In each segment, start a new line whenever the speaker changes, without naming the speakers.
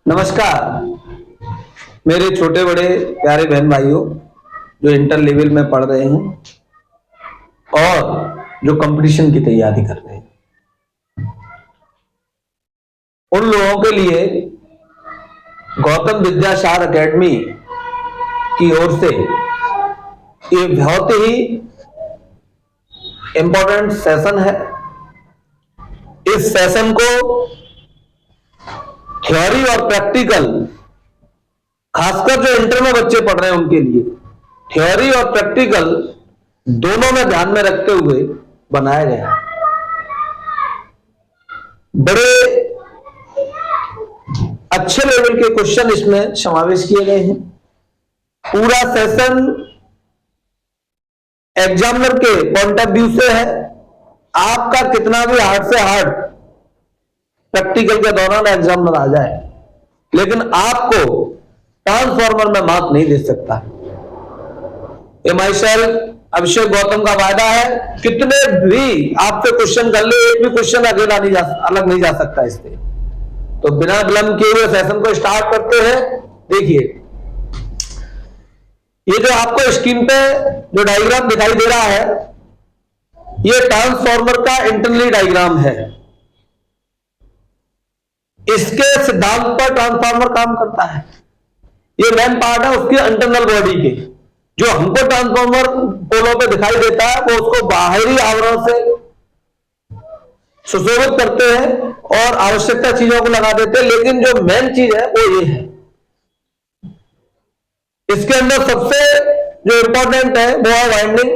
नमस्कार मेरे छोटे बड़े प्यारे बहन भाइयों जो इंटर लेवल में पढ़ रहे हैं और जो कंपटीशन की तैयारी कर रहे हैं, उन लोगों के लिए गौतम विद्यासागर एकेडमी की ओर से ये बहुत ही इंपॉर्टेंट सेशन है। इस सेशन को थ्योरी और प्रैक्टिकल, खासकर जो इंटर में बच्चे पढ़ रहे हैं उनके लिए थ्योरी और प्रैक्टिकल दोनों में ध्यान में रखते हुए बनाया गया है। बड़े अच्छे लेवल के क्वेश्चन इसमें समावेश किए गए हैं। पूरा सेशन एग्जामिनर के पॉइंट ऑफ व्यू से है। आपका कितना भी हार्ड से हार्ड प्रैक्टिकल के दौरान एग्जामिनर आ जाए, लेकिन आपको ट्रांसफॉर्मर में मार्क नहीं दे सकता। ये माई सेल्फ अभिषेक गौतम का वायदा है, कितने भी आपसे क्वेश्चन कर ले, एक भी क्वेश्चन अकेला अलग नहीं जा सकता इससे। तो बिना विलंब किए हुए सेशन को स्टार्ट करते हैं। देखिए, ये जो आपको स्क्रीन पे जो डायग्राम दिखाई दे रहा है, ये ट्रांसफॉर्मर का इंटरनली डायग्राम है। इसके सिद्धांत पर ट्रांसफार्मर काम करता है। ये मेन पार्ट है उसकी इंटरनल बॉडी के। जो हमको ट्रांसफार्मर पोलों पे दिखाई देता है वो उसको बाहरी आवरण से सुशोभित करते हैं और आवश्यकता चीजों को लगा देते हैं, लेकिन जो मेन चीज है वो ये है। इसके अंदर सबसे जो इंपॉर्टेंट है वो है वाइंडिंग।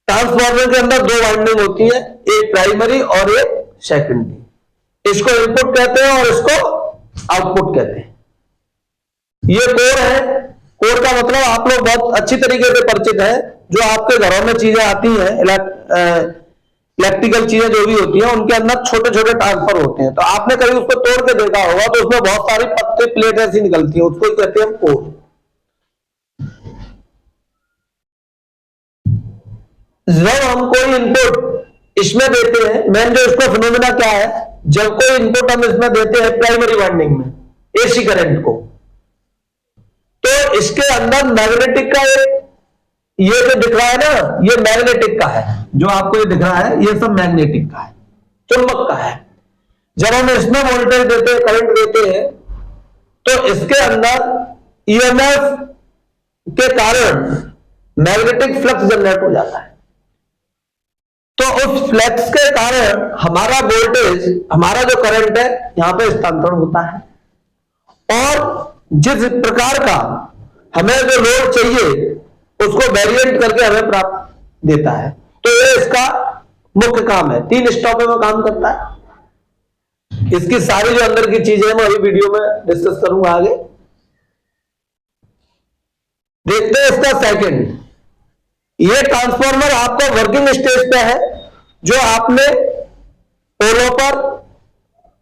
ट्रांसफार्मर के अंदर दो वाइंडिंग होती है, एक प्राइमरी और एक सेकेंडरी। इसको इनपुट कहते हैं और इसको आउटपुट कहते हैं। ये कोर है। कोर का मतलब आप लोग बहुत अच्छी तरीके से परिचित है। जो आपके घरों में चीजें आती हैं, इलेक्ट्रिकल चीजें जो भी होती हैं, उनके अंदर छोटे छोटे ट्रांसफर होते हैं। तो आपने कभी उसको तोड़ के देखा होगा तो उसमें बहुत सारी पत्ते प्लेट ऐसी निकलती है, उसको ही कहते हैं कोर। जब हम कोई इनपुट इसमें देते हैं, मेन जो इसको फिनोमेना क्या है, जब कोई इनपुट हम इसमें देते हैं प्राइमरी वाइंडिंग में एसी करंट को, तो इसके अंदर मैग्नेटिक का ये जो दिख रहा है ना, ये मैग्नेटिक का है। जो आपको ये दिख रहा है ये सब मैग्नेटिक का है, चुंबक का है। जब हम इसमें वोल्टेज देते हैं, करंट देते हैं, तो इसके अंदर ईएमएफ के कारण मैग्नेटिक फ्लक्स जनरेट हो जाता है। तो उस फ्लक्स के कारण हमारा वोल्टेज, हमारा जो करंट है, यहां पे स्थानांतरण होता है और जिस प्रकार का हमें जो लोड चाहिए उसको वेरिएंट करके हमें प्राप्त देता है। तो ये इसका मुख्य काम है। 3 स्टॉपों में काम करता है। इसकी सारी जो अंदर की चीजें मैं अभी वीडियो में डिस्कस करूंगा आगे। देखते हैं इसका सेकंड। ये ट्रांसफार्मर आपका वर्किंग स्टेज पे है, जो आपने पोलों पर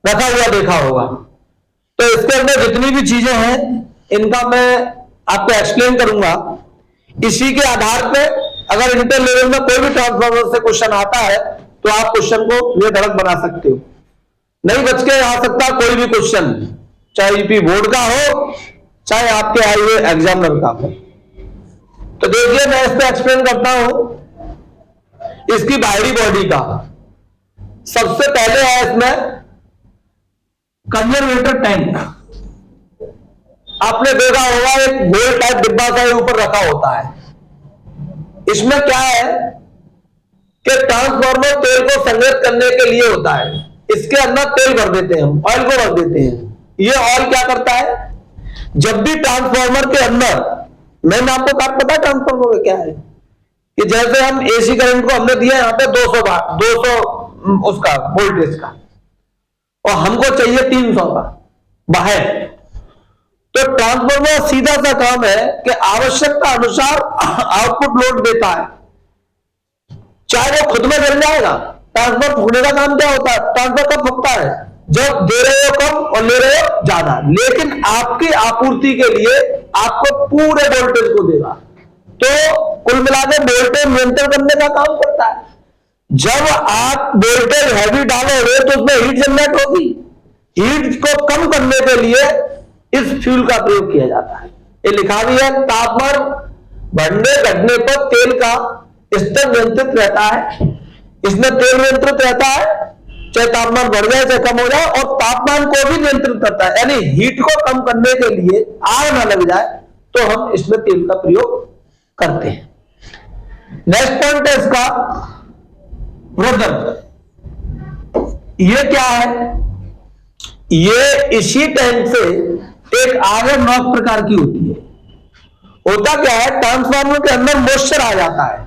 रखा हुआ देखा होगा। तो इसके अंदर जितनी भी चीजें हैं इनका मैं आपको एक्सप्लेन करूंगा। इसी के आधार पे अगर इंटर लेवल में कोई भी ट्रांसफार्मर से क्वेश्चन आता है तो आप क्वेश्चन को बेधड़क बना सकते हो। नहीं बच के आ सकता कोई भी क्वेश्चन, चाहे यूपी बोर्ड का हो, चाहे आपके आए हुए एग्जामिनर का हो। तो देखिए, मैं इस पर एक्सप्लेन करता हूं इसकी बाहरी बॉडी का। सबसे पहले है इसमें कंजर्वेटर टैंक। आपने देखा होगा एक गोल टाइप डिब्बा का ऊपर रखा होता है। इसमें क्या है कि ट्रांसफार्मर तेल को संग्रहित करने के लिए होता है। इसके अंदर तेल भर देते हैं, ऑयल को भर देते हैं। ये ऑयल क्या करता है, जब भी ट्रांसफार्मर के अंदर, मैंने आपको कहा पता ट्रांसफार्मर क्या है, कि जैसे हम एसी करंट को हमने दिया यहां पे 200 उसका वोल्टेज का, और हमको चाहिए 300 का बाहर। तो ट्रांसफार्मर सीधा सा काम है कि आवश्यकता अनुसार आउटपुट लोड देता है। चाहे वो खुद में जल जाएगा। ट्रांसफर फूकने का काम क्या होता है, ट्रांसफर कब फूकता है, जब दे रहे हो कम और ले रहे हो ज्यादा। लेकिन आपकी आपूर्ति के लिए आपको पूरे वोल्टेज को देगा। तो कुल मिलाकर वोल्टेज नियंत्रण करने का काम करता है। जब आप वोल्टेज हैवी डालोगे तो उसमें हीट जनरेट होगी। हीट को कम करने के लिए इस फ्यूल का प्रयोग किया जाता है। ये लिखा भी है, तापमान बढ़ने घटने पर तेल का स्तर नियंत्रित रहता है। इसमें तेल नियंत्रित रहता है, चाहे तापमान बढ़ जाए चाहे कम हो जाए, और तापमान को भी नियंत्रित करता है। यानी हीट को कम करने के लिए, आग ना लग जाए, तो हम इसमें तेल का प्रयोग करते हैं। नेक्स्ट पॉइंट है इसका ब्रदर। ये क्या है? ये इसी टैंक से एक आगे नॉक प्रकार की होती है। होता क्या है, ट्रांसफार्मर के अंदर मॉइस्चर आ जाता है।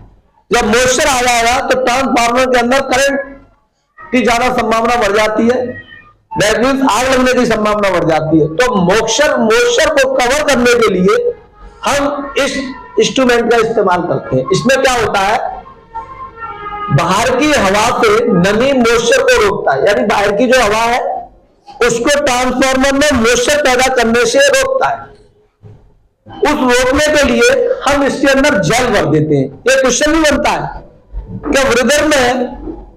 जब मॉइस्चर आ जाएगा तो ट्रांसफार्मर के अंदर करंट की ज्यादा संभावना बढ़ जाती है। दैट मीन्स आग लगने की संभावना बढ़ जाती है। तो मॉइस्चर को कवर करने के लिए हम इस इंस्ट्रूमेंट का इस्तेमाल करते हैं। इसमें क्या होता है, बाहर की हवा से नमी मॉइस्चर को रोकता है। यानी बाहर की जो हवा है उसको ट्रांसफार्मर में मॉइस्चर पैदा करने से रोकता है। उस रोकने के लिए हम इसके अंदर जेल भर देते हैं। ये क्वेश्चन भी बनता है कि ब्रीदर में,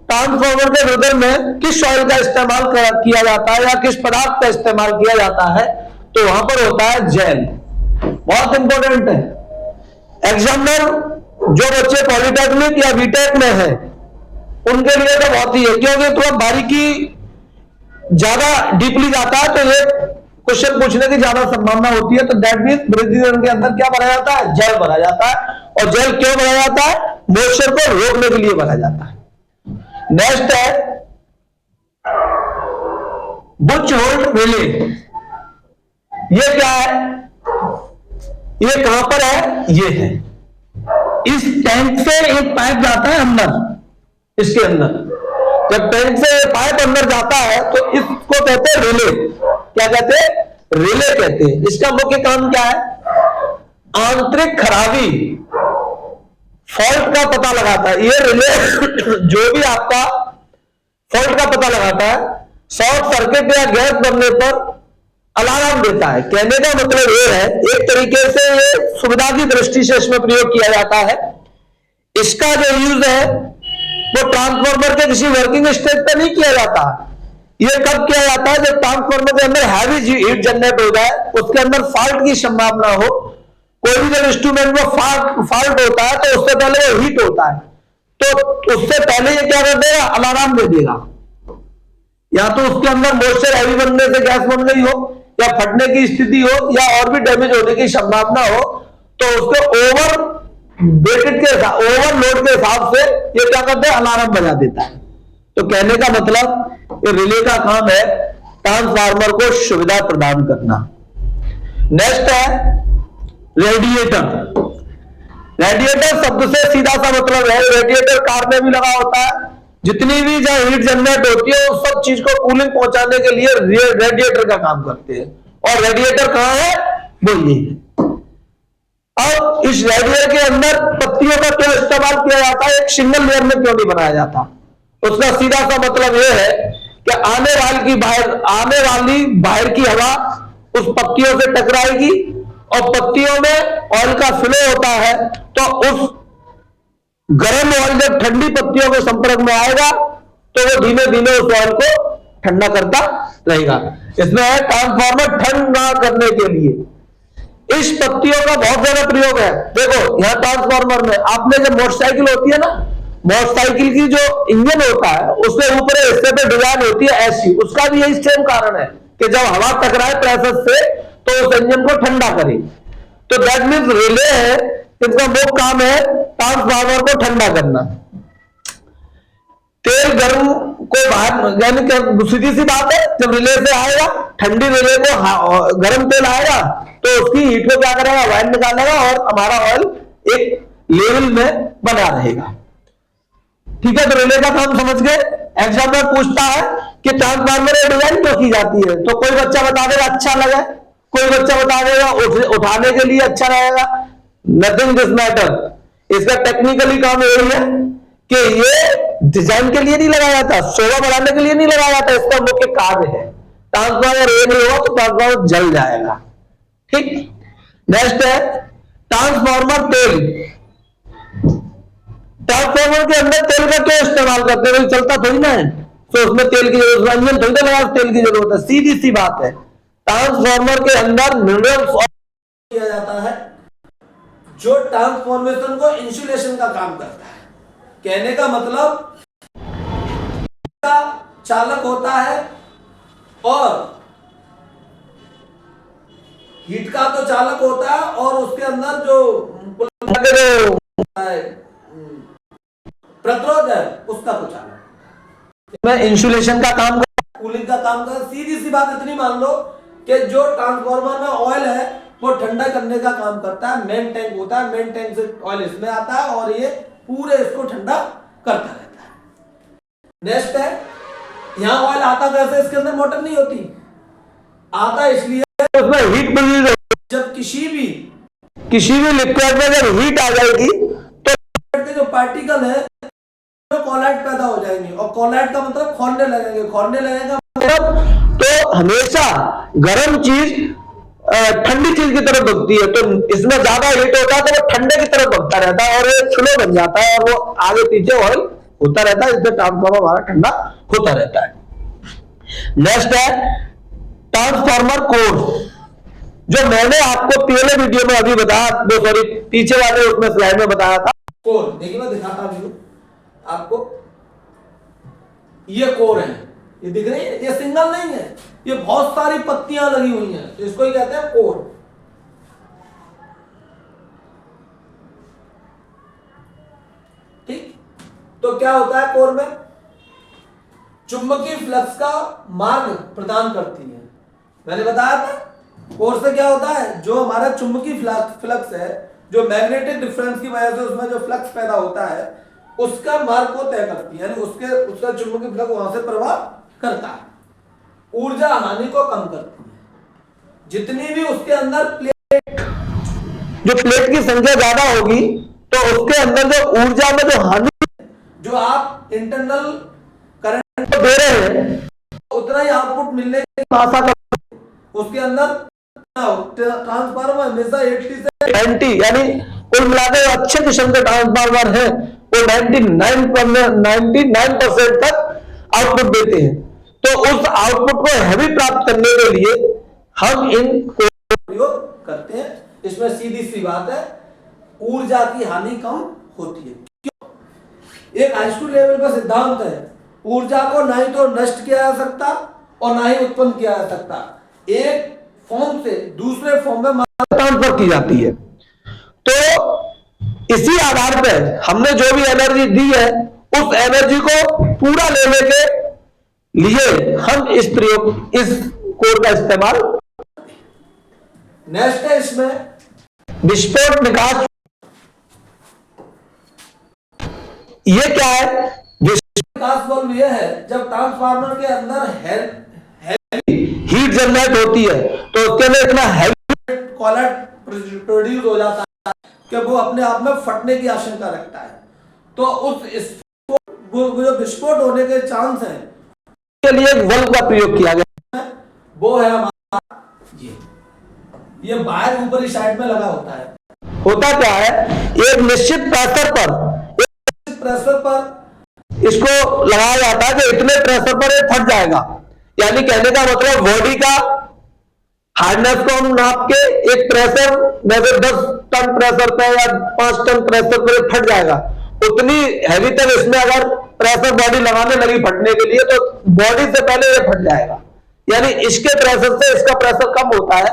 ट्रांसफार्मर के ब्रीदर में किस ऑयल का इस्तेमाल किया जाता है या किस पदार्थ का इस्तेमाल किया जाता है, तो वहां पर होता है जेल। बहुत इंपॉर्टेंट है। एग्जामिनर जो बच्चे पॉलिटेक्निक या बीटेक में है उनके लिए तो बहुत ही है, क्योंकि थोड़ा बारीकी ज्यादा डीपली जाता है तो ये क्वेश्चन पूछने की ज्यादा संभावना होती है। तो दैट मींस ब्रीदिंग के अंदर क्या भरा जाता है, जेल भरा जाता है। और जेल क्यों भरा जाता है, मॉइस्चर को रोकने के लिए भरा जाता है। नेक्स्ट है बुच होल्ड रिले। ये क्या है, ये कहां पर है, ये है इस टैंक से एक पाइप जाता है अंदर। इसके अंदर जब टैंक से पाइप अंदर जाता है तो इसको कहते हैं रिले। क्या कहते हैं, रिले कहते हैं। इसका मुख्य काम क्या है, आंतरिक खराबी, फॉल्ट का पता लगाता है। ये रिले जो भी आपका फॉल्ट का पता लगाता है, शॉर्ट सर्किट या गैस बनने पर अलार्म देता है। कहने का मतलब ये है, एक तरीके से ये सुविधा की दृष्टि से इसमें प्रयोग किया जाता है। इसका जो यूज है वो ट्रांसफार्मर के किसी वर्किंग स्टेज पर नहीं किया जाता। ये कब किया जाता है, जब ट्रांसफार्मर के अंदर हैवी हीट जनरेट हो जाए, उसके अंदर फॉल्ट की संभावना हो। कोई भी जब इंस्ट्रूमेंट में फॉल्ट होता है तो उससे पहले वो हीट होता है, तो उससे पहले ये क्या कर देगा, अलार्म दे देगा। या तो उसके अंदर मॉइस्चर हैवी बनने से गैस बन गई हो, या फटने की स्थिति हो, या और भी डैमेज होने की संभावना हो, तो उसके ओवरलोड के हिसाब से ये क्या करते हैं, अलार्म बजा देता है। तो कहने का मतलब ये रिले का काम है ट्रांसफार्मर को सुविधा प्रदान करना। नेक्स्ट है रेडिएटर। रेडिएटर शब्द से सीधा सा मतलब है, रेडिएटर कार में भी लगा होता है। जितनी भी जहाँ हीट जनरेट होती है उस सब चीज को कूलिंग पहुंचाने के लिए रेडिएटर का काम करते हैं। और रेडिएटर कहां है, वो ये है। अब इस रेडिएटर के अंदर पत्तियों का क्यों इस्तेमाल किया जाता है, एक सिंगल लेयर में क्यों नहीं बनाया जाता? उसका सीधा सा मतलब यह है कि आने वाली बाहर की हवा उस पत्तियों से टकराएगी और पत्तियों में ऑयल का फ्लो होता है, तो उस गर्म ऑयल जब ठंडी पत्तियों के संपर्क में आएगा तो वो धीमे धीमे उस ऑयल को ठंडा करता रहेगा। इसमें है ट्रांसफार्मर ठंडा करने के लिए इस पत्तियों का बहुत ज्यादा प्रयोग है। देखो यहां ट्रांसफार्मर में आपने जब मोटरसाइकिल होती है ना, मोटरसाइकिल की जो इंजन होता है उसके ऊपर हिस्से पे डिजाइन होती है ऐसी, उसका भी यही सेम कारण है कि जब हवा टकराए प्रेशर से तो उस इंजन को ठंडा करे। तो दैट मीन्स रिले है, इसका मुख्य काम है ट्रांसफार्मर को ठंडा करना। तेल गर्म को बाहर, यानी कि सीधी सी बात है, जब रिले से आएगा ठंडी रिले को गर्म तेल आएगा तो उसकी हीट को क्या करेगा, बाहर निकालेगा और हमारा ऑयल एक लेवल में बना रहेगा। ठीक है, तो रिले का काम समझ गए। एग्जाम में पूछता है कि ट्रांसफार्मर डिजाइन क्यों की जाती है, तो कोई बच्चा बता देगा अच्छा लगे, कोई बच्चा बता देगा उठाने के लिए अच्छा रहेगा। Nothing this matter. इसका टेक्निकली काम यही है कि ये डिजाइन के लिए नहीं लगाया जाता, शोभा बढ़ाने के लिए नहीं लगाया जाता। इसका मुख्य कार्य है ट्रांसफार्मर ये नहीं हुआ तो ट्रांसफार्मर जल जाएगा। ठीक, नेक्स्ट है ट्रांसफार्मर तेल। ट्रांसफार्मर के अंदर तेल का क्यों इस्तेमाल करते हैं, चलता थोड़ी ना है। तो उसमें तेल की जरूरत, इंजन थोड़ी ना लगा तेल की जरूरत है, सीधी सी बात है। ट्रांसफार्मर के अंदर मिनरल्स किया जाता है जो ट्रांसफॉर्मेशन को इंसुलेशन का काम करता है। कहने का मतलब का चालक होता है और हीट का तो चालक होता है, और उसके अंदर जो प्रतिरोध है उसका तो चालक, मैं इंसुलेशन का काम कर, कूलिंग का काम कर। सीधी सी बात इतनी मान लो कि जो ट्रांसफार्मर में ऑयल है वो ठंडा करने का काम करता है, मेन टैंक होता है, मेन टैंक से ऑयल इसमें आता है और ये पूरे इसको ठंडा करता रहता है। नेक्स्ट है, यहां ऑयल आता कैसे, इसके अंदर मोटर नहीं होती, आता इसलिए उसमें हीट प्रोड्यूस होती है। जब किसी भी लिक्विड में जब हीट आ जाएगी तो जो पार्टिकल है तो कॉलाइट पैदा हो जाएंगे, और कॉलाइट का मतलब खोलने लगेगा मतलब, तो हमेशा गर्म चीज ठंडी चीज की तरफ भगती है, तो इसमें ज्यादा हीट होता है तो वो ठंडे की तरफ भगता रहता है और ये फ्लो बन जाता है और वो आगे पीछे ऑयल होता रहता है, इससे ट्रांसफार्मर हमारा ठंडा होता रहता है। नेक्स्ट है ट्रांसफार्मर कोर, जो मैंने आपको पहले वीडियो में अभी बताया, सॉरी पीछे वाले उसमें स्लाइड में बताया था। कोर देखिए, मैं दिखाता हूं आपको, ये कोर है, ये दिख रही है, ये सिंगल नहीं है, ये बहुत सारी पत्तियां लगी हुई हैं, तो इसको ही कहते हैं कोर। ठीक, तो क्या होता है कोर में, चुंबकीय फ्लक्स का मार्ग प्रदान करती है। मैंने बताया था कोर से क्या होता है, जो हमारा चुंबकीय फ्लक्स है, जो मैग्नेटिक डिफरेंस की वजह से उसमें जो फ्लक्स पैदा होता है उसका मार्ग को तय करती है, यानी उसका चुंबकीय फ्लक्स वहां से प्रवाह करता है, ऊर्जा हानि को कम करती है। जितनी भी उसके अंदर प्लेट की संख्या ज्यादा होगी तो उसके अंदर जो ऊर्जा में जो हानि, जो आप इंटरनल करंट दे रहे हैं उतना ही आउटपुट मिलने की आशा करते हैं। उसके अंदर ट्रांसफार्मर हमेशा 80 से 90, यानी कुल मिलाकर अच्छे किस्म के ट्रांसफार्मर है वो 99% तक आउटपुट देते हैं। तो उस आउटपुट को हैवी प्राप्त करने के लिए हम इन को प्रयोग करते हैं। इसमें सीधी सी बात है, ऊर्जा की हानि कम होती है। क्यों? एक हाई स्कूल लेवल का सिद्धांत है, ऊर्जा को ना ही तो नष्ट किया जा सकता और ना ही उत्पन्न किया जा सकता, एक फॉर्म से दूसरे फॉर्म में ट्रांसफर की जाती है। तो इसी आधार पर हमने जो भी एनर्जी दी है उस एनर्जी को पूरा लेने के लिए हम इस कोर का इस्तेमाल। नेक्स्ट है इसमें विस्फोट निकास, ये क्या है, विकास वाल्व ये है, जब ट्रांसफार्मर के अंदर हीट जनरेट होती है तो उसके अंदर इतना हैवी कॉलाइट प्रोड्यूस हो जाता है कि वो अपने आप में फटने की आशंका रखता है। तो उस जो विस्फोट होने के चांस हैं के लिए एक वाल्व का प्रयोग किया गया है, वो है हमारा ये बाहर ऊपरी साइड में लगा होता है। होता क्या है, एक निश्चित प्रेशर पर इसको लगाया जाता है कि इतने प्रेशर पर ये फट जाएगा, यानी कहने का मतलब बॉडी का हार्डनेस को हम नाप के एक प्रेशर में से 10 टन प्रेशर पे या 5 टन प्रेशर पे फट जाएगा, उतनी हैवी तक इसमें अगर प्रेशर बॉडी लगाने लगी फटने के लिए तो बॉडी से पहले ये फट जाएगा, यानी इसके प्रेशर से इसका प्रेशर कम होता है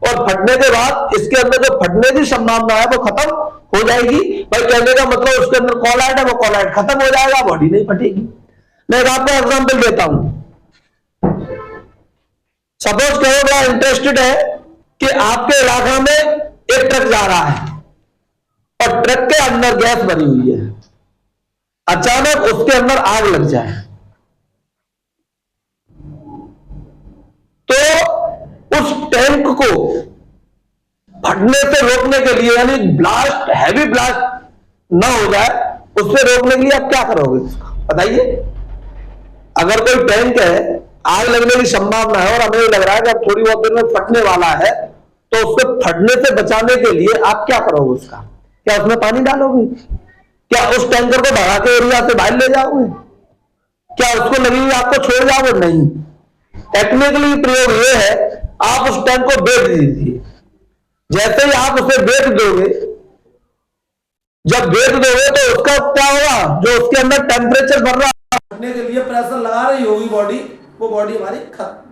और फटने के बाद इसके अंदर जो फटने की संभावना है वो खत्म हो जाएगी। भाई कहने का मतलब उसके अंदर कॉलाइट है, वो कॉलाइट खत्म हो जाएगा, बॉडी नहीं फटेगी। मैं एक आपको एग्जांपल देता हूं, सपोज करो बड़ा इंटरेस्टेड है कि आपके इलाका में एक ट्रक जा रहा है और ट्रक के अंदर गैस भरी हुई है, अचानक उसके अंदर आग लग जाए तो उस टैंक को फटने से रोकने के लिए, यानी ब्लास्ट हैवी ब्लास्ट ना हो जाए उससे रोकने के लिए आप क्या करोगे बताइए। अगर कोई टैंक है, आग लगने की संभावना है और हमें लग रहा है कि अब थोड़ी बहुत देर में फटने वाला है, तो उसको फटने से बचाने के लिए आप क्या करोगे उसका, क्या उसमें पानी डालोगे, क्या उस टैंकर को भगा के एरिया से बाहर ले जाओगे, क्या उसको लगेगी आपको छोड़ जाओगे? नहीं। टेक्निकली प्रयोग ये है, आप उस टैंक को बेच दीजिए। जैसे ही आप उसे बेच दोगे, जब बेच दोगे तो उसका क्या होगा, जो उसके अंदर टेम्परेचर बढ़ रहा है के लिए प्रेशर लगा रही होगी बॉडी, वो बॉडी हमारी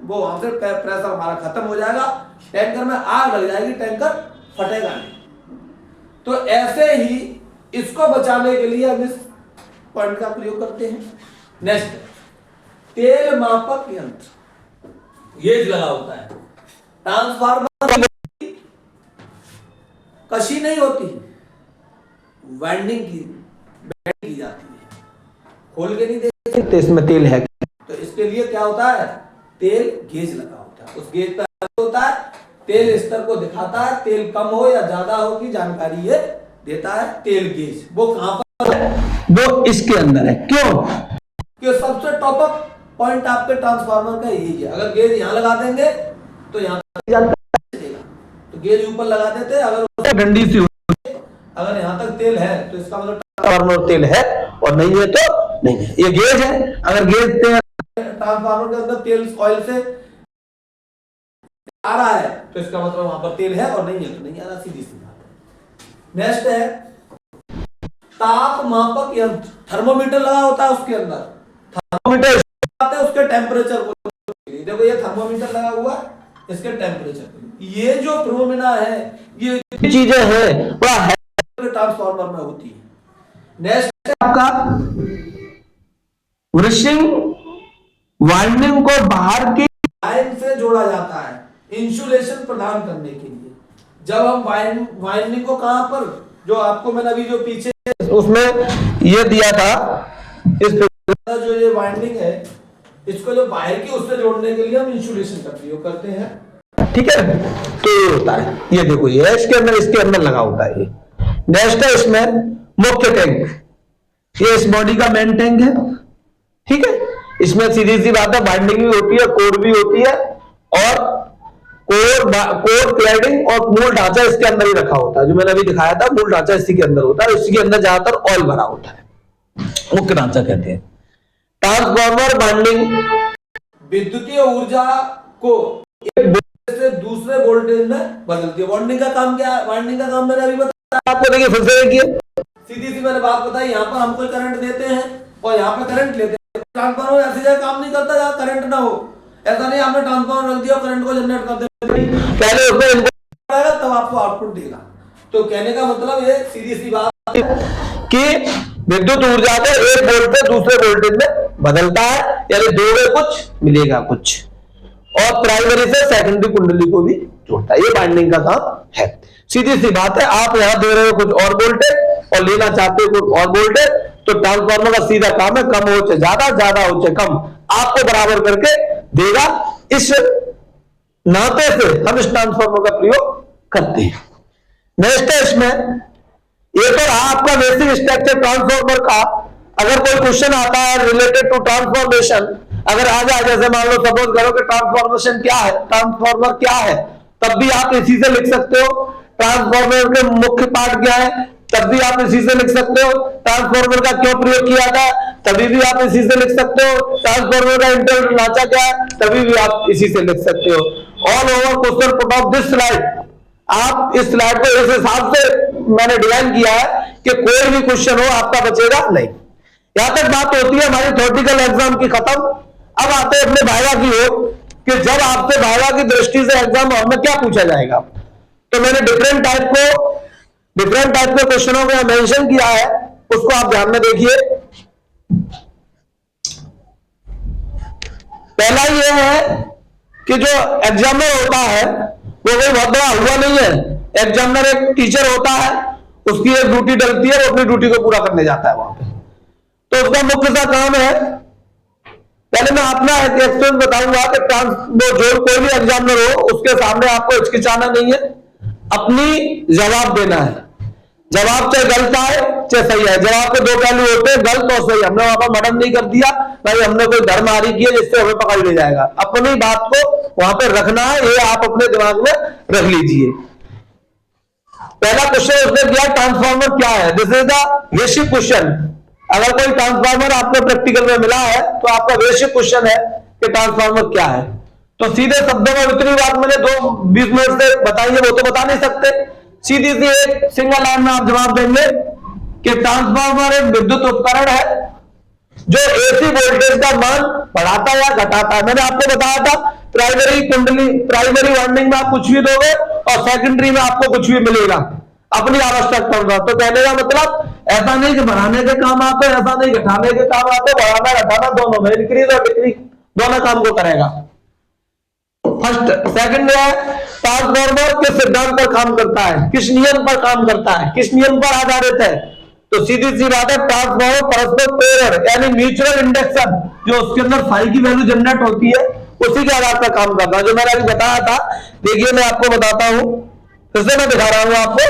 वो वहां से प्रेशर हमारा खत्म हो जाएगा, टैंकर में आग लग जाएगी, टैंकर फटेगा नहीं। तो ऐसे ही इसको बचाने के लिए हम इस पॉइंट का प्रयोग करते हैं। नेक्स्ट, तेल मापक यंत्र, गेज लगा होता है। ट्रांसफार्मर कशी नहीं होती, वाइंडिंग की जाती है, खोल के नहीं देखते इसमें तेल है। तो इसके लिए क्या होता है, तेल गेज लगा होता है। उस गेज पर होता है, तेल स्तर को दिखाता है, तेल कम हो या ज्यादा हो की जानकारी ये देता है तेल गेज। वो कहां पर है, वो इसके अंदर है। क्यों? कि सबसे टॉप अप पॉइंट आपके ट्रांसफार्मर का यही है। अगर गेज यहां लगा देंगे तो यहां जानकारी देगा, तो गेज ऊपर लगा देते। अगर ठंडी सी अगर यहां तक तेल है तो इसका मतलब ट्रांसफार्मर तेल है, और नहीं है तो नहीं है। ये गेज है। अगर गेज ट्रांसफार्मर के अंदर तेल ऑयल से आ रहा है तो इसका मतलब वहां पर तेल है, और नहीं है तो नहीं आ रहा, सीधी सी बात है। नेक्स्ट है ताप मापक यंत्र, थर्मोमीटर लगा होता है उसके अंदर। थर्मोमीटर उसके टेम्परेचर को, देखो ये थर्मोमीटर लगा हुआ है, इसके टेम्परेचर। ये जो फिनोमेना है, ये चीजें हैं बड़ा ट्रांसफार्मर में होती है। नेक्स्ट है आपका वृशिंग वाइंडिंग को बाहर की लाइन से जोड़ा जाता है इंसुलेशन प्रदान करने के लिए। जब हम वाइंडिंग को कहां पर, जो आपको मैंने अभी जो पीछे उसमें ये दिया था, इस जो ये वाइंडिंग है, इसको जो बाहर की उससे जोड़ने के लिए हम इंसुलेशन का प्रयोग करते हैं। ठीक है, तो ये होता है, ये देखो ये इसके अंदर लगा होता है। ये नेक्स्ट है इसमें मुख्य टैंक, ये इस बॉडी का मेन टैंक है। ठीक है, इसमें सीधी सी बात है, बाइंडिंग भी होती है, कोर भी होती है, और कोर क्लैडिंग और मूल ढांचा इसके अंदर ही रखा होता है। जो मैंने अभी दिखाया था, मूल ढांचा इसी के अंदर होता है। इसी के अंदर ज्यादातर ऑयल भरा होता है, मुख्य ढांचा कहते हैं। ट्रांसफार्मर बाइंडिंग विद्युतीय ऊर्जा को एक वोल्टेज से दूसरे वोल्टेज में बदलती है। वाइंडिंग का काम क्या है, वाइंडिंग का काम मैंने अभी बताया आपको। देखिए फिर से देखिए, सीधी सी मैंने बात बताई, यहाँ पर हम कोई करंट देते हैं और यहाँ पे करंट लेते हैं। ट्रांसफार्मर ऐसी जगह काम नहीं करता जहाँ करंट ना हो। ऐसा नहीं आपने ट्रांसफार्मर रख दिया और करंट को जनरेट कर देते, पहले उसमें इनपुट आएगा तब आपको आउटपुट देगा। तो कहने का मतलब ये सीधी सी बात कि विद्युत ऊर्जा को एक वोल्ट से दूसरे वोल्टेज में बदलता है, यानी दो में कुछ मिलेगा कुछ, और प्राइमरी से सेकेंडरी कुंडली को भी जोड़ता है। ये बाइंडिंग का काम है। सीधी सी बात है, आप यहां दे रहे हो कुछ और वोल्टेज और लेना चाहते हो कुछ और वोल्टेज, तो ट्रांसफार्मर का सीधा काम है कम हो चाहे ज्यादा, ज्यादा हो चाहे कम, आपको बराबर करके देगा। इस नाते से हम इस ट्रांसफार्मर का प्रयोग करते हैं। नेक्स्ट है इसमें एक और आपका बेसिक स्ट्रक्चर ट्रांसफार्मर का। अगर कोई क्वेश्चन आता है रिलेटेड टू ट्रांसफॉर्मेशन, अगर आ जाए, जैसे मान लो सपोज करो कि ट्रांसफॉर्मेशन क्या है, ट्रांसफार्मर क्या है, तब भी आप इसी से लिख सकते हो। ट्रांसफार्मर के मुख्य पार्ट क्या है, तब भी आप इसी से लिख सकते हो। ट्रांसफार्मर का क्यों प्रयोग किया था, तभी भी आप इसी से लिख सकते हो। ट्रांसफार्मर का इंटरनल ढांचा क्या है, तभी भी आप इसी से लिख सकते हो। All over question put off this slide, आप इस स्लाइड को इस हिसाब से मैंने डिजाइन किया है कि कोई भी क्वेश्चन हो आपका बचेगा नहीं। यहां तक बात होती है हमारी थ्योरेटिकल एग्जाम की खत्म। अब आते हैं अपने वाइवा की ओर, कि जब आपसे वाइवा की दृष्टि से एग्जाम हॉल में क्या पूछा जाएगा। तो मैंने डिफरेंट टाइप के क्वेश्चनों को मेंशन किया है, उसको आप ध्यान में देखिए। पहला यह है कि जो एग्जामिनर होता है वो कोई बहुत बड़ा हुआ नहीं है। एग्जामिनर एक टीचर होता है, उसकी एक ड्यूटी डलती है, वो अपनी ड्यूटी को पूरा करने जाता है वहां पे। तो उसका मुख्य सा काम है, पहले मैं अपना एक्सपीरियंस बताऊंगा कि जो कोई भी एग्जामिनर हो उसके सामने आपको हिचकिचाना नहीं है, अपनी जवाब देना है। जवाब चाहे गलत आए चाहे सही है, जवाब के दो पहलू होते हैं, गलत और सही। हमने वहां पर मर्डर नहीं कर दिया, भाई हमने कोई धर्महारी किया जिससे हमें पकड़ लिया जाएगा। अपनी बात को वहां पर रखना है, ये आप अपने दिमाग में रख लीजिए। पहला क्वेश्चन उसने किया ट्रांसफार्मर क्या है, this is the basic question. अगर कोई ट्रांसफार्मर आपको प्रैक्टिकल में मिला है तो आपका बेसिक क्वेश्चन है कि ट्रांसफार्मर क्या है, तो सीधे शब्दों में इतनी बात मैंने 20 मिनट से बताई है, वो तो बता नहीं सकते। सीधी सी एक सिंगल लाइन में आप जवाब देंगे कि ट्रांसफार्मर एक विद्युत उपकरण है जो एसी वोल्टेज का मान बढ़ाता या घटाता है। मैंने आपको बताया था प्राइमरी वाइंडिंग में आप कुछ भी दोगे और सेकेंडरी में आपको कुछ भी मिलेगा अपनी आवश्यकता होगा। तो कहने का मतलब ऐसा नहीं कि बढ़ाने के काम आते, ऐसा नहीं घटाने के काम आते, बढ़ाना घटाना दोनों में, इंक्रीज और डिक्रीज दोनों काम को करेगा। फर्स्ट सेकंड है ट्रांसफार्मर किस सिद्धांत पर काम करता है, किस नियम पर काम करता है, किस नियम पर आधारित है। तो सीधी सी बात है ट्रांसफार्मर परस्पर प्रेरण यानी म्यूचुअल इंडक्शन जो उसके अंदर फाई की वैल्यू जनरेट होती है उसी के आधार पर काम करता है, जो मैंने अभी बताया था। देखिए मैं आपको बताता हूं, फिर से मैं दिखा रहा हूं आपको,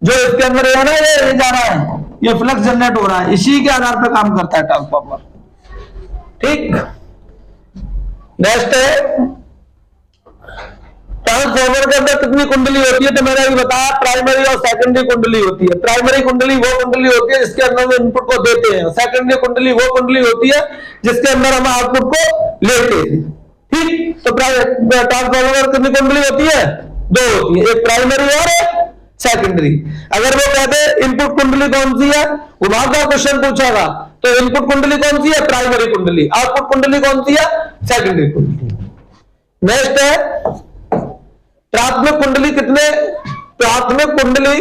जो इसके अंदर है ना ये जा रहा है, ये फ्लक्स जनरेट हो रहा है, इसी के आधार पर काम करता है ट्रांसफार्मर। ठीक, नेक्स्ट है ट्रांसफार्मर के अंदर कितनी कुंडली होती है, तो मैंने अभी बताया प्राइमरी और सेकेंडरी कुंडली होती है। प्राइमरी कुंडली वो कुंडली होती है जिसके अंदर हम इनपुट को देते हैं, सेकेंडरी कुंडली वो कुंडली होती है जिसके अंदर हम आउटपुट को लेते हैं। ठीक, तो ट्रांसफार्मर कितनी कुंडली होती है, 2 होती है, एक प्राइमरी और एक सेकेंडरी। अगर वो कहते इनपुट कुंडली कौन सी है, घुमावदार क्वेश्चन पूछेगा तो इनपुट कुंडली कौन सी है, प्राइमरी कुंडली, आउटपुट कुंडली कौन सी है, सेकेंडरी कुंडली। नेक्स्ट है प्राथमिक कुंडली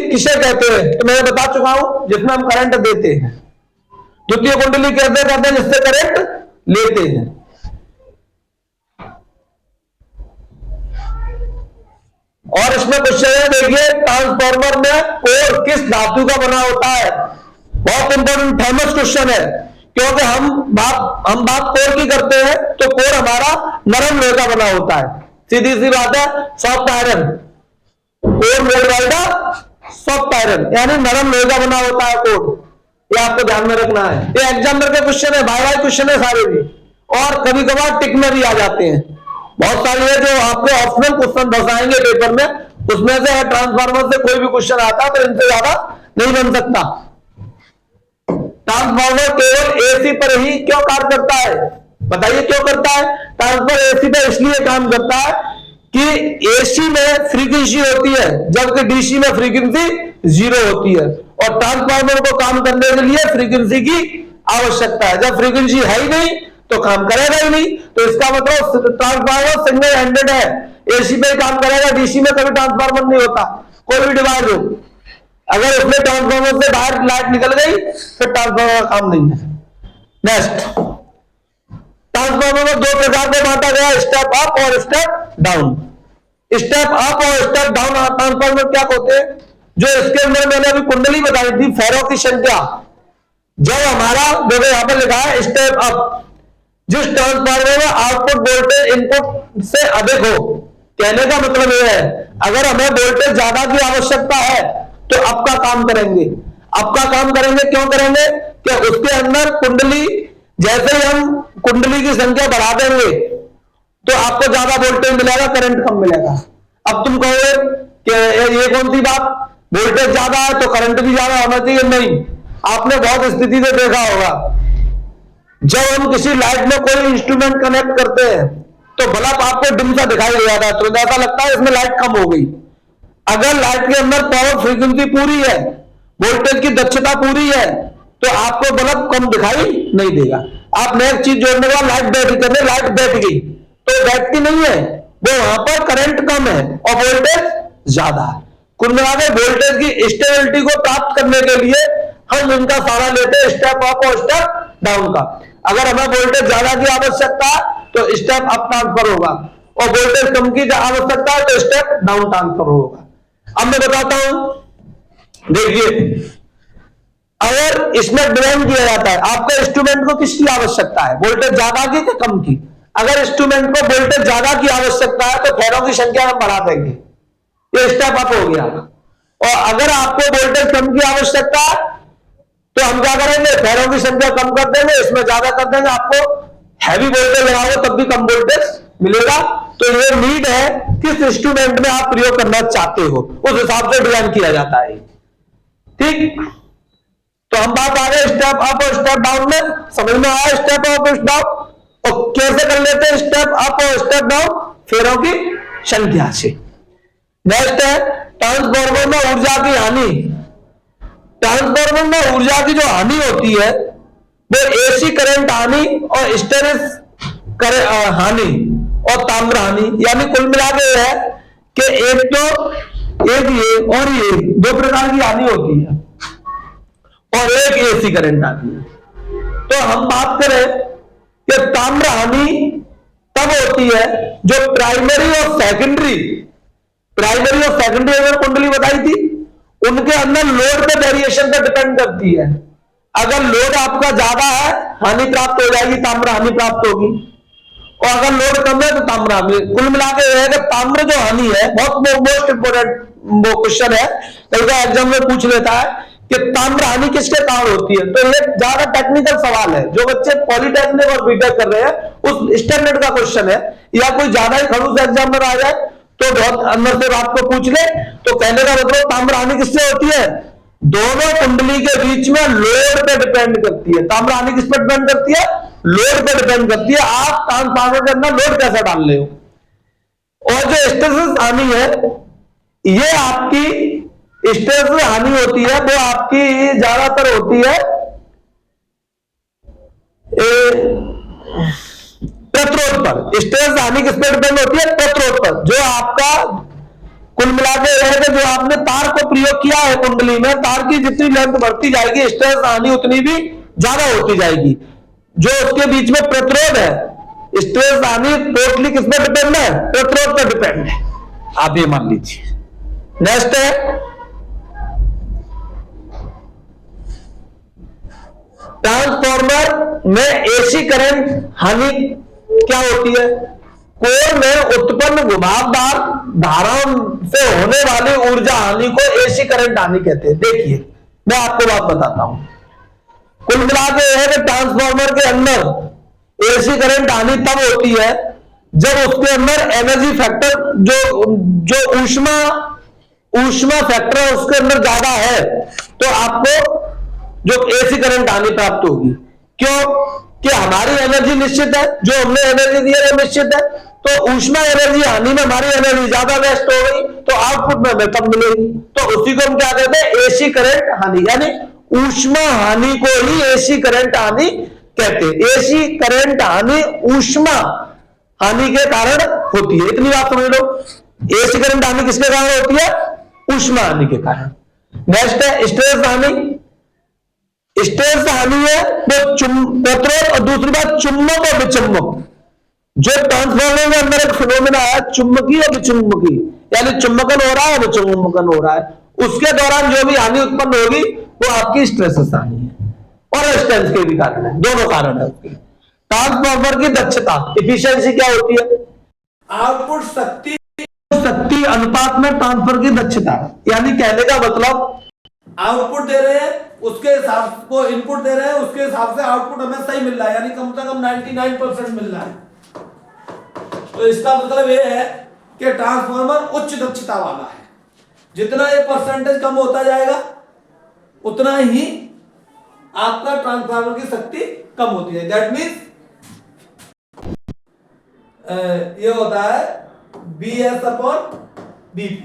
किसे कहते हैं, तो मैंने बता चुका हूं जिसमें हम करंट देते हैं। द्वितीय कुंडली कहते हैं जिससे करंट लेते हैं। और इसमें क्वेश्चन है, देखिए ट्रांसफार्मर में कोर किस धातु का बना होता है, बहुत इंपॉर्टेंट फेमस क्वेश्चन है, क्योंकि हम बात कोर की करते हैं तो कोर हमारा नरम लोहे का बना होता है। सीधी सी बात है, soft iron, core made by the soft iron यानी नरम लोहे का बना होता है कोर, ये आपको ध्यान में रखना है। ये एग्जामिनर के क्वेश्चन है, बाय क्वेश्चन है सारे भी, और कभी कभार टिक में भी आ जाते हैं। बहुत सारे है जो आपको ऑप्शनल क्वेश्चन दर्शाएंगे पेपर में, उसमें से अगर ट्रांसफार्मर से कोई भी क्वेश्चन आता है तो इनसे ज्यादा नहीं बन सकता। ट्रांसफार्मर केवल एसी पर ही क्यों कार्य करता है, बताइए क्यों करता है। ट्रांसफार्मर एसी पर इसलिए काम करता है कि एसी में फ्रीक्वेंसी होती है जबकि डीसी में फ्रीक्वेंसी 0 होती है, और ट्रांसफार्मर को काम करने के लिए फ्रीक्वेंसी की आवश्यकता है। जब फ्रीक्वेंसी है ही नहीं तो काम करेगा ही नहीं, तो इसका मतलब ट्रांसफार्मर सिंगल हैंडेड है, एसी पे काम करेगा, डीसी में कभी ट्रांसफार्मर नहीं होता। कोई भी डिवाइस हो, अगर उसमें ट्रांसफार्मर से बाहर लाइट निकल गई फिर ट्रांसफार्मर का काम नहीं है। नेक्स्ट, ट्रांसफार्मर में 2 प्रकार में बांटा गया, स्टेप अप और स्टेप डाउन। स्टेप अप और स्टेप डाउन ट्रांसफार्मर क्या होते हैं, जो इसके अंदर मैंने अभी कुंडली बताई थी, फेरो की संख्या, जब हमारा देखो यहां पर लिखा है स्टेप अप, जिस ट्रांसफार्मर में आउटपुट वोल्टेज इनपुट से अधिक हो। कहने का मतलब यह है अगर हमें वोल्टेज ज्यादा की आवश्यकता है तो अप का काम करेंगे। अप का काम करेंगे क्यों करेंगे कि उसके अंदर कुंडली, जैसे ही हम कुंडली की संख्या बढ़ा देंगे तो आपको ज्यादा वोल्टेज मिलेगा, करंट कम मिलेगा। अब तुम कहोगे कि ये कौन सी बात, वोल्टेज ज्यादा है तो करंट भी ज्यादा होना चाहिए। नहीं, आपने बहुत स्थिति से देखा होगा, जब हम किसी लाइट में कोई इंस्ट्रूमेंट कनेक्ट करते हैं तो बल्ब आपको डिम सा दिखाई दे जाता है, तो ऐसा लगता है इसमें लाइट कम हो गई। अगर लाइट के अंदर पावर फ्रीक्वेंसी पूरी है, वोल्टेज की दक्षता पूरी है, तो आपको बल्ब कम दिखाई नहीं देगा। आप नेक्स्ट चीज जोड़ने का लाइट बैठ गई तो बैठती नहीं है, वो वहां पर करंट कम है और वोल्टेज ज्यादा है। कुल मिलाकर वोल्टेज की स्टेबिलिटी को प्राप्त करने के लिए हम इनका सहारा लेते हैं, स्टेप अप और स्टेप डाउन का। अगर हमें वोल्टेज ज्यादा की आवश्यकता है तो स्टेप अप ट्रांसफर होगा, और वोल्टेज कम की आवश्यकता है तो स्टेप डाउन ट्रांसफर होगा। अब मैं बताता हूं, देखिए अगर इसमें डिजाइन किया जाता है, आपके इंस्ट्रूमेंट को किसकी आवश्यकता है, वोल्टेज ज्यादा की या कम की। अगर इंस्ट्रूमेंट को वोल्टेज ज्यादा की आवश्यकता है तो फेरों की संख्या हम बढ़ा देंगे, ये स्टेप अप हो गया। और अगर आपको वोल्टेज कम की आवश्यकता है तो हम क्या करेंगे, फेरों की संख्या कम कर देंगे, इसमें ज्यादा कर देंगे। आपको हैवी वोल्टेज लगाओगे तब भी कम वोल्टेज मिलेगा। तो ये नीड है किस इंस्ट्रूमेंट में आप प्रयोग करना चाहते हो, उस हिसाब से डिजाइन किया जाता है। ठीक, तो हम बात आ गए स्टेप अप और स्टेप डाउन में, समझ में आया स्टेप अप और डाउन, और कैसे कर लेते हैं स्टेप अप और स्टेप डाउन, फेरों की संख्या से। नेक्स्ट है ट्रांसफार्मर में ऊर्जा की हानि। ट्रांसफार्मर में ऊर्जा की जो हानि होती है वो एसी करंट हानि और हिस्टेरिस हानि और ताम्र हानि, यानी कुल मिला के है कि एक ये और ये दो प्रकार की हानि होती है और एक एसी करंट आती है। तो हम बात करें कि ताम्र हानि तब होती है जो प्राइमरी और सेकेंडरी अगर कुंडली बताई थी उनके अंदर लोड पे वेरिएशन पर डिपेंड करती है। अगर लोड आपका ज्यादा है हानि प्राप्त हो जाएगी, ताम्र हानि प्राप्त होगी, और अगर लोड कम है तो ताम्र हानि। कुल मिलाकर यह है कि ताम्र जो हानि है बहुत मोस्ट इंपोर्टेंट वो क्वेश्चन है, कई बार एग्जाम में पूछ लेता है कि ताम्र हानि किसके कारण होती है। तो ये ज्यादा टेक्निकल सवाल है, जो बच्चे पॉलिटेक्निक और बीटेक कर रहे हैं उस स्टैंडर्ड का क्वेश्चन है, या कोई ज्यादा ही खड़ूस एग्जाम में आ जाए तो बहुत अंदर से बात को पूछ ले। तो कहने का मतलब ताम्र हानि किससे होती है, दोनों कुंडली के बीच में लोड पे डिपेंड करती है। ताम्र हानि किस पर डिपेंड करती है, लोड पे डिपेंड करती है, आप ट्रांसफार्मर के अंदर लोड कैसे डाल रहे हो। और जो हिस्टेरिसिस हानि है, ये आपकी हिस्टेरिसिस हानि होती है, वो आपकी ज्यादातर होती है प्रतिरोध पर। हिस्टेरिसिस हानि किस पर डिपेंड होती है, प्रतिरोध पर। जो आपका कुल मिलाकर यह है कि जो आपने तार को प्रयोग किया है कुंडली में, तार की जितनी लेंथ बढ़ती जाएगी हिस्टेरिसिस हानि उतनी भी ज्यादा होती जाएगी। जो उसके बीच में प्रतिरोध है, हिस्टेरिसिस हानि टोटली किस पर डिपेंड है, प्रतिरोध पर डिपेंड है, आप ये मान लीजिए। नेक्स्ट है ट्रांसफार्मर में एसी करंट हानि क्या होती है, कोर में उत्पन्न घुमावदार धाराओं से होने वाली ऊर्जा हानि को एसी करंट हानि कहते हैं। देखिए मैं आपको बात बताता हूं, कुल मिलाकर यह है कि ट्रांसफार्मर के अंदर एसी करंट हानि तब होती है जब उसके अंदर एनर्जी फैक्टर जो ऊष्मा फैक्टर है उसके अंदर ज्यादा है, तो आपको जो एसी करंट हानि प्राप्त होगी। क्यों कि हमारी एनर्जी निश्चित है, जो हमने एनर्जी दी है वो निश्चित है, तो ऊष्मा एनर्जी हानि में हमारी एनर्जी ज्यादा वेस्ट हो गई तो आउटपुट में हमें कम मिलेगी। तो उसी को हम क्या कहते हैं, एसी करंट हानि, यानी ऊष्मा हानि को ही एसी करंट हानि कहते हैं। एसी करंट हानि ऊष्मा हानि के कारण होती है, इतनी बात समझ लो। एसी करंट हानि किसके कारण होती है, ऊष्मा हानि के कारण। नेक्स्ट है हिस्टेरिसिस हानि। हिस्टेरिसिस हानि है वो प्रतिरोध, और दूसरी बात चुंबक और विचुंबक। जो ट्रांसफार्मर के अंदर एक फिनोमेना है चुंबकीय और विचुंबकीय, यानी चुंबकन हो रहा है विचुंबकन हो रहा है, उसके दौरान जो भी हानि उत्पन्न होगी वो आपकी हिस्टेरिसिस हानि है, और रेजिस्टेंस के भी कारण है, दोनों कारण है उसके। ट्रांसफार्मर की दक्षता एफिशिएंसी क्या होती है, आउटपुट शक्ति अनुपात में ट्रांसफर की दक्षता, यानी कहने का मतलब आउटपुट दे रहे हैं उसके हिसाब को इनपुट दे रहे हैं उसके हिसाब से आउटपुट हमें सही मिल रहा है, यानी कम से कम 99% मिल रहा है। तो इसका मतलब यह है कि ट्रांसफार्मर उच्च दक्षता वाला है। जितना ये परसेंटेज कम होता जाएगा उतना ही आपका ट्रांसफार्मर की शक्ति कम होती है। दैट मीन्स ये होता है BS upon BP,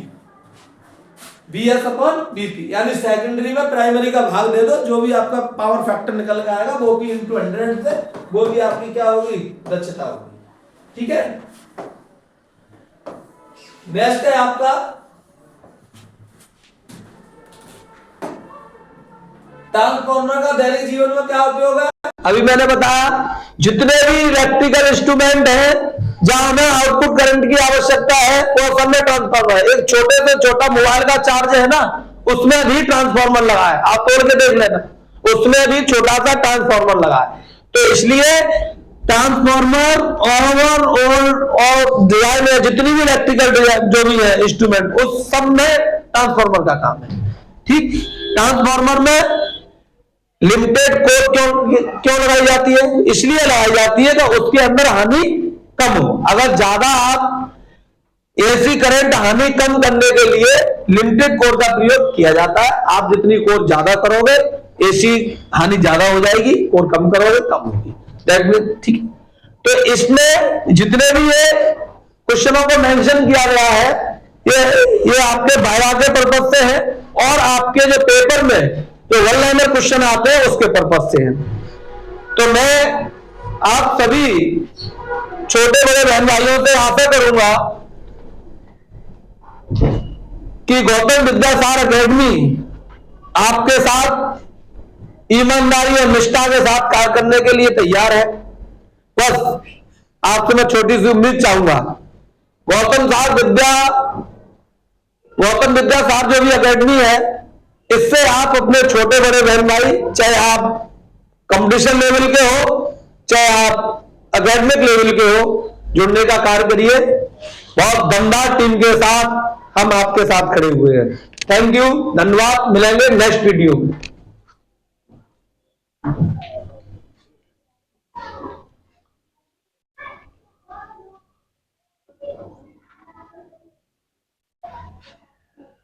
BS upon BP, यानी सेकेंडरी में प्राइमरी का भाग दे दो, जो भी आपका पावर फैक्टर निकल के आएगा वो भी इंटू 100 से वो भी आपकी क्या होगी, दक्षता होगी। ठीक है। नेक्स्ट है आपका ट्रांसफार्मर का दैनिक जीवन में क्या उपयोग है। अभी मैंने बताया जितने भी इलेक्ट्रिकल इंस्ट्रूमेंट हैं जहां हमें आउटपुट करंट की आवश्यकता है वो सब में ट्रांसफार्मर है। एक छोटे से छोटा मोबाइल का चार्ज है ना, उसमें भी ट्रांसफार्मर लगा है, आप तोड़ के देख लेना, उसमें भी छोटा सा ट्रांसफार्मर लगा है। तो इसलिए ट्रांसफार्मर और डिजाइन में जितनी भी इलेक्ट्रिकल जो भी है इंस्ट्रूमेंट उस सब में ट्रांसफार्मर का काम है। ठीक, ट्रांसफार्मर में लिमिटेड कोर क्यों लगाई जाती है, इसलिए लगाई जाती है कि उसके अंदर हानि कम हो। अगर ज्यादा आप एसी करंट हानि कम करने के लिए लिमिटेड कोर का प्रयोग किया जाता है। आप जितनी कोर ज्यादा करोगे एसी हानि ज्यादा हो जाएगी और कम करोगे कम होगी, दैट मीन ठीक। तो इसमें जितने भी ये क्वेश्चनों को मेंशन किया गया है ये आपके वाइवा के पर्पज से है और आपके जो पेपर में जो वन लाइनर क्वेश्चन आते हैं उसके पर्पज से है। तो मैं आप सभी छोटे बड़े बहन भाइयों से आशा करूंगा कि गौतम विद्यासागर एकेडमी आपके साथ ईमानदारी और निष्ठा के साथ कार्य करने के लिए तैयार है। बस आपसे मैं छोटी सी उम्मीद चाहूंगा, गौतम विद्यासागर जो भी एकेडमी है, इससे आप अपने छोटे बड़े बहन भाई, चाहे आप कंपटीशन लेवल के हो चाहे आप एकेडमिक लेवल के हो, जुड़ने का कार्य करिए। बहुत दमदार टीम के साथ हम आपके साथ खड़े हुए हैं। थैंक यू, धन्यवाद। मिलेंगे नेक्स्ट वीडियो में।